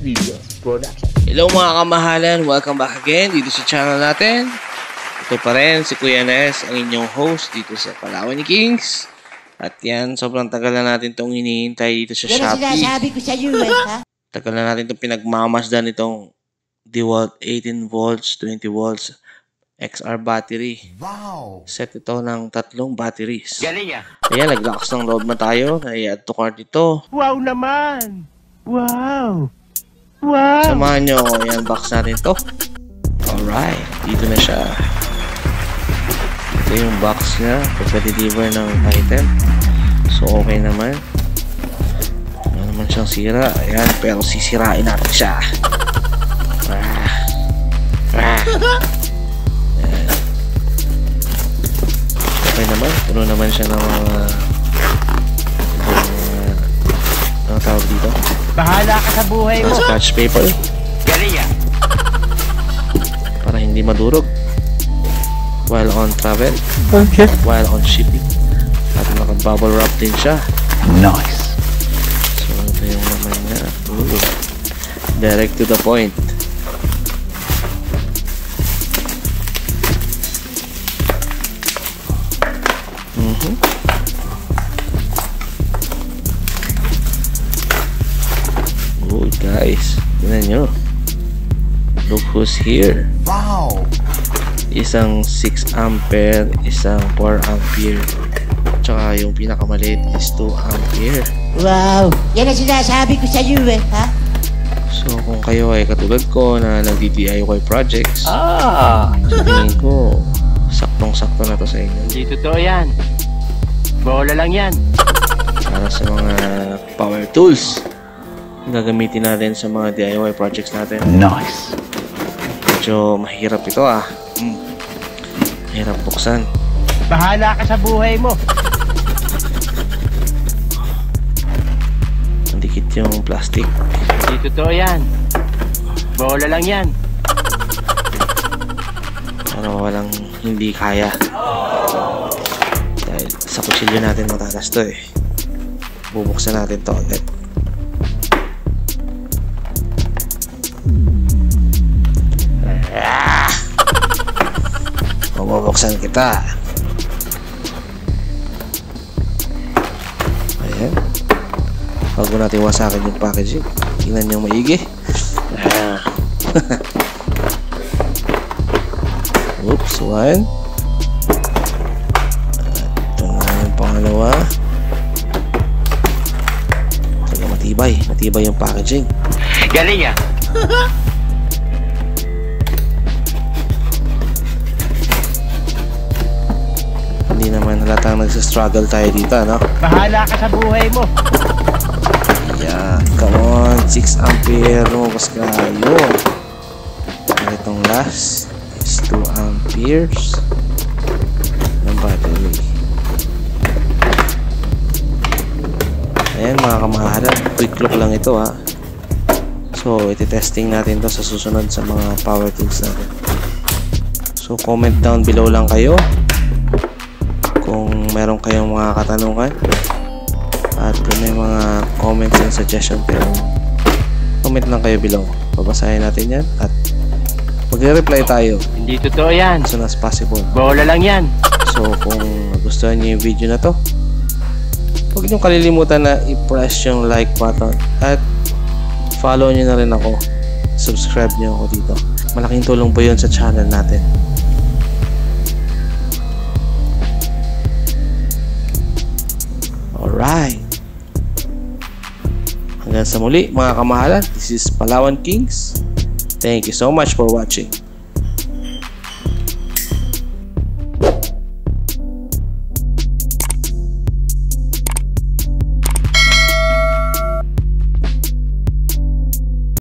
Videos Production. Hello mga kamahalan, welcome back again dito sa channel natin. Ito pa rin si Kuya Nes, ang inyong host dito sa Palawan ni Kings. At yan, sobrang tagal na natin itong hinihintay dito sa Shopee. Yan ang sinasabi ko sa iyo ha? Tagal na natin itong pinagmamasdan itong DeWalt 18 volts, 20 volts XR battery. Wow! Set ito ng 3 batteries. Galing ah! Ayan, nag-lakas ng load na tayo. I-add to cart ito. Wow naman! Wow! Wow! Samahan nyo, i-unbox natin ito. Alright, dito na siya. Ito yung box niya pagka-deliver ng item. So okay naman. Wala naman siyang sira. Ayan, pero sisirain natin siya. Okay naman, puno naman siya ng mga ano tawag dito? Bahala ka sa buhay mo! Scratch paper. Galing ah! Para hindi madurog while on travel, while on shipping. At naka-bubble wrap din siya. Nice! So ito yung naman niya. Ooh. Direct to the point. Good guys, tignan nyo. Look who's here. Wow! Isang 6 ampere, isang 4 ampere, tsaka yung pinakamaliit is 2 ampere. Wow! Yan ang sinasabi ko sa iyo ha? So kung kayo ay katulad ko na nagdi-DIY projects, sabihin ko saktong-sakto na to sa inyo. Hindi totoo yan. Bola lang yan. Para sa mga power tools gagamitin natin sa mga DIY projects natin. Nice! Medyo mahirap ito mahirap buksan. Bahala ka sa buhay mo! Mandikit yung plastic. Hindi totoo yan. Bola lang yan. Ano walang hindi kaya. Dahil sa kutsilyo natin matatas to bubuksan natin to agad. Bubuksan kita. Ayan. Bago natin wasakin yung packaging, tingnan nyo maigi. Oops, one. Ito na yung pangalawa. Ito matibay. Matibay yung packaging. Galing ah! Hindi naman halatang nagsastruggle tayo dito, no? Bahala ka sa buhay mo! Yeah, come on, 6 ampere, lumabas ka, yun. Itong last is 2 amperes ng battery. Ayan mga kamahalan, quick look lang ito So, iti-testing natin to sa susunod sa mga power tools natin. So, comment down below lang kayo kung meron kayong mga katanungan. At kung may mga comments and suggestion kayo, comment lang kayo below. Babasahin natin yan at magre-reply tayo Hindi totoo yan. as soon as possible. Bola lang yan. So kung nagustuhan niyo yung video na to, huwag niyo kalilimutan na i-press yung like button at follow niyo na rin ako. Subscribe niyo ako dito. Malaking tulong po yun sa channel natin. Alright. Hanggang sa muli mga kamahalan, this is Palawan Kings. Thank you so much for watching.